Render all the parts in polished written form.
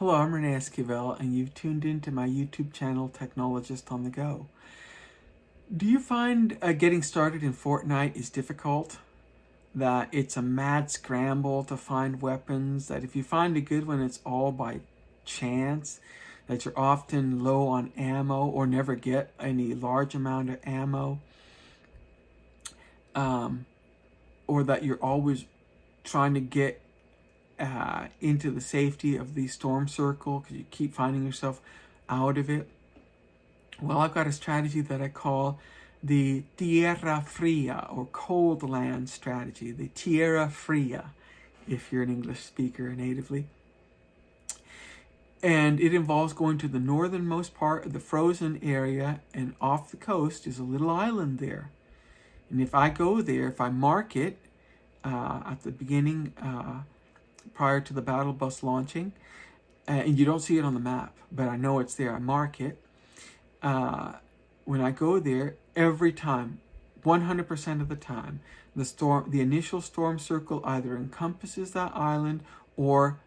Hello, I'm Renee Esquivel, and you've tuned into my YouTube channel, Technologist on the Go. Do you find getting started in Fortnite is difficult? That it's a mad scramble to find weapons, that if you find a good one, it's all by chance, that you're often low on ammo or never get any large amount of ammo, or that you're always trying to get into the safety of the storm circle because you keep finding yourself out of it. Well, I've got a strategy that I call the Tierra Fria, or cold land strategy, the Tierra Fria, if you're an English speaker natively. And it involves going to the northernmost part of the frozen area, and off the coast is a little island there. And if I go there, if I mark it at the beginning, prior to the battle bus launching, and you don't see it on the map, but I know it's there, I mark it. When I go there, every time, 100% of the time, the initial storm circle either encompasses that island or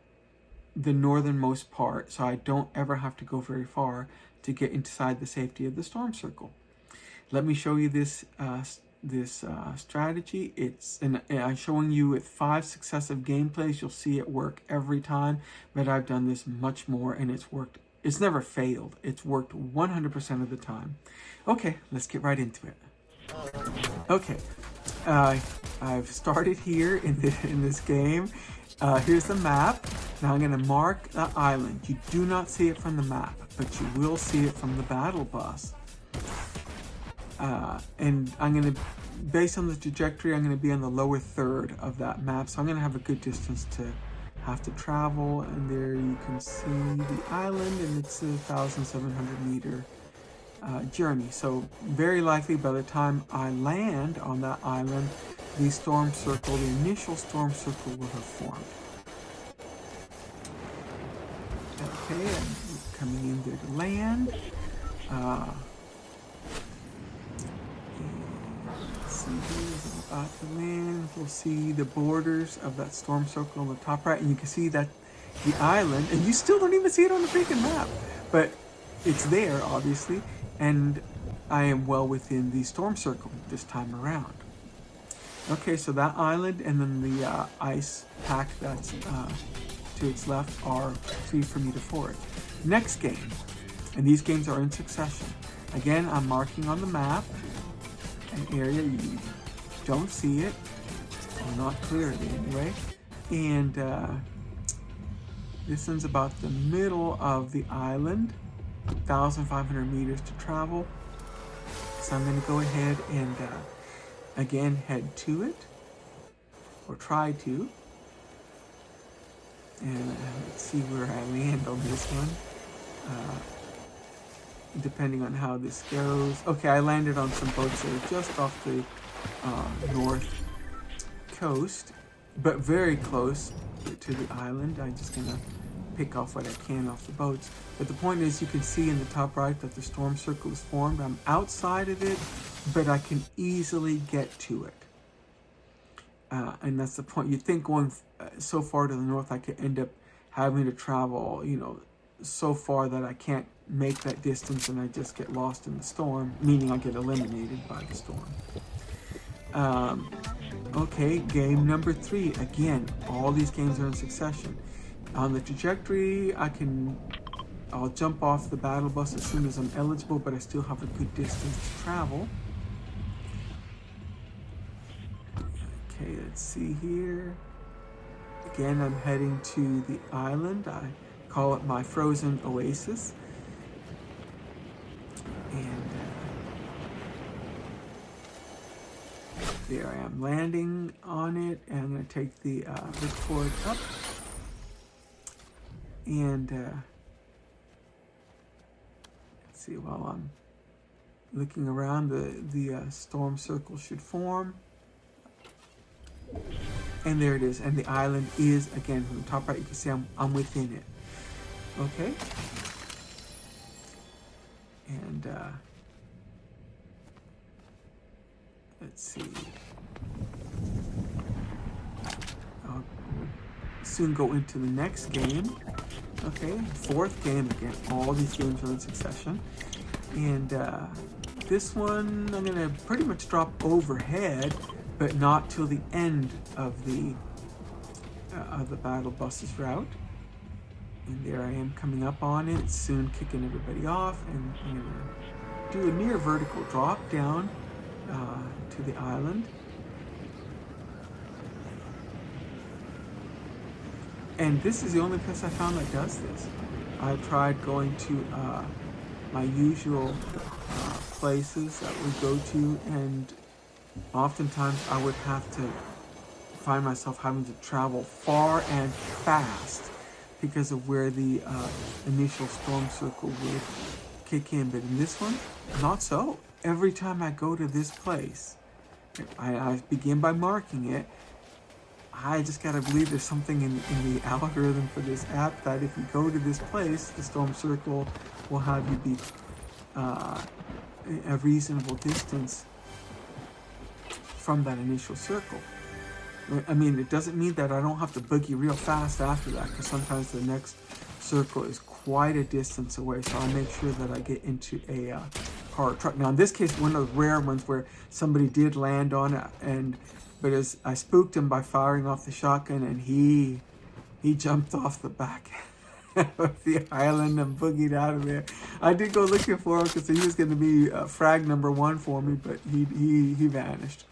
the northernmost part, so I don't ever have to go very far to get inside the safety of the storm circle. Let me show you this strategy. I'm showing you with 5 successive gameplays. You'll see it work every time, but I've done this much more and it's worked. It's never failed. It's worked 100% of the time. Okay, let's get right into it. Okay, I've started here in this game. Here's the map. Now I'm going to mark the island. You do not see it from the map, but you will see it from the battle bus. And I'm going to, based on the trajectory, I'm going to be on the lower third of that map. So I'm going to have a good distance to have to travel. And there you can see the island, and it's a 1,700 meter journey. So very likely by the time I land on that island, the storm circle, the initial storm circle will have formed. Okay, I'm coming in there to land. About to land, you'll see the borders of that storm circle on the top right, and you can see that the island, and you still don't even see it on the freaking map, but it's there obviously, and I am well within the storm circle this time around. Okay, so that island and then the ice pack that's to its left are free for me to forage. Next game, and these games are in succession. Again, I'm marking on the map an area you don't see it, or not clearly anyway, and this one's about the middle of the island, 1,500 meters to travel. So I'm going to go ahead and again head to it, or try to, and let's see where I land on this one. Depending on how this goes. Okay, I landed on some boats that are just off the north coast, but very close to the island. I'm just gonna pick off what I can off the boats. But the point is, you can see in the top right that the storm circle is formed. I'm outside of it, but I can easily get to it. And that's the point. You'd think going so far to the north, I could end up having to travel, so far that I can't make that distance and I just get lost in the storm, meaning I get eliminated by the storm. Okay, game number 3. Again, all these games are in succession. On the trajectory, I'll jump off the battle bus as soon as I'm eligible, but I still have a good distance to travel. Okay, let's see here. Again, I'm heading to the island. I call it my frozen oasis. And there I am landing on it, and I'm going to take the ripcord up. And let's see, while I'm looking around, the storm circle should form. And there it is, and the island is, again, from the top right, you can see I'm within it. Okay. And let's see. I'll soon go into the next game. Okay, fourth game again. All these games are in succession. And this one I'm gonna pretty much drop overhead, but not till the end of the battle bus's route. And there I am coming up on it, soon kicking everybody off, and do a near vertical drop down to the island. And this is the only place I found that does this. I tried going to my usual places that we go to, and oftentimes I would have to find myself having to travel far and fast because of where the initial storm circle would kick in. But in this one, not so. Every time I go to this place, I begin by marking it. I just gotta believe there's something in the algorithm for this app that if you go to this place, the storm circle will have you be a reasonable distance from that initial circle. I mean, it doesn't mean that I don't have to boogie real fast after that, because sometimes the next circle is quite a distance away, so I'll make sure that I get into a powered truck. Now in this case, one of those rare ones where somebody did land on it, but as I spooked him by firing off the shotgun, and he jumped off the back of the island and boogied out of there. I did go looking for him because he was going to be frag number 1 for me, but he vanished.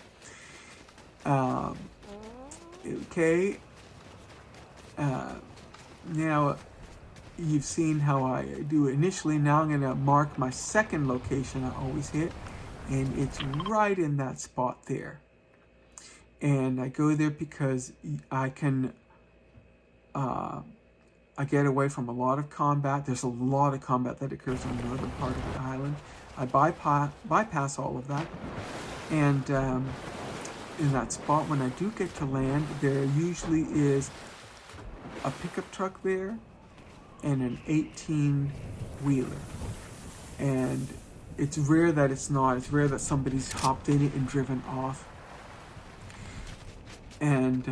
Okay. Now you've seen how I do it initially. Now I'm going to mark my second location I always hit, and it's right in that spot there. And I go there because I can I get away from a lot of combat. There's a lot of combat that occurs on the northern part of the island. I bypass all of that, and in that spot, when I do get to land, there usually is a pickup truck there and an 18-wheeler. And it's rare that it's not. It's rare that somebody's hopped in it and driven off. And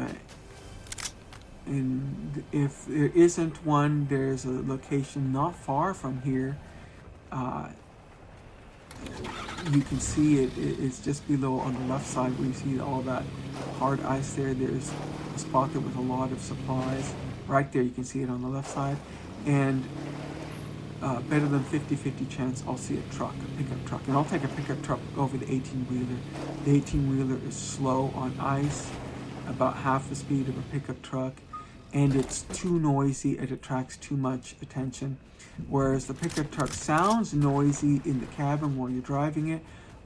if there isn't one, there's a location not far from here. You can see it's just below on the left side where you see all that hard ice there. There's a spot there with a lot of supplies. Right there, you can see it on the left side. And better than 50-50 chance I'll see a truck, a pickup truck. And I'll take a pickup truck over the 18-wheeler. The 18-wheeler is slow on ice, about half the speed of a pickup truck, and it's too noisy. It attracts too much attention. Whereas the pickup truck sounds noisy in the cabin while you're driving it,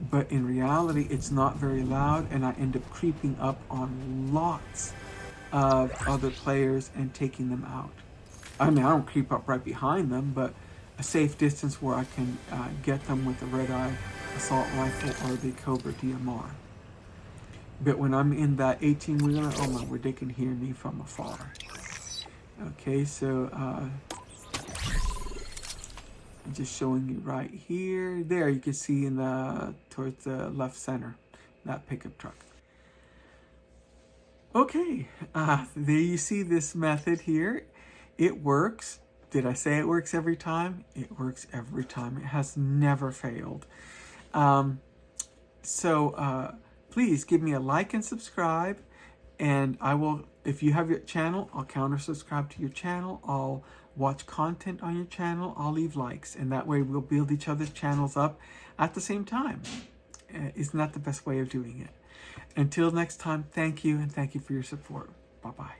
but in reality it's not very loud, and I end up creeping up on lots of other players and taking them out. I mean, I don't creep up right behind them, but a safe distance where I can get them with the red-eye assault rifle or the Cobra DMR. But when I'm in that 18-wheeler, oh my word, they can hear me from afar. Okay, so I'm just showing you right here. There, you can see in towards the left center, that pickup truck. Okay, there you see this method here. It works. Did I say it works every time? It works every time. It has never failed. Please give me a like and subscribe, and I will, if you have your channel, I'll counter subscribe to your channel. I'll watch content on your channel. I'll leave likes, and that way we'll build each other's channels up at the same time. Isn't that the best way of doing it? Until next time, thank you, and thank you for your support. Bye-bye.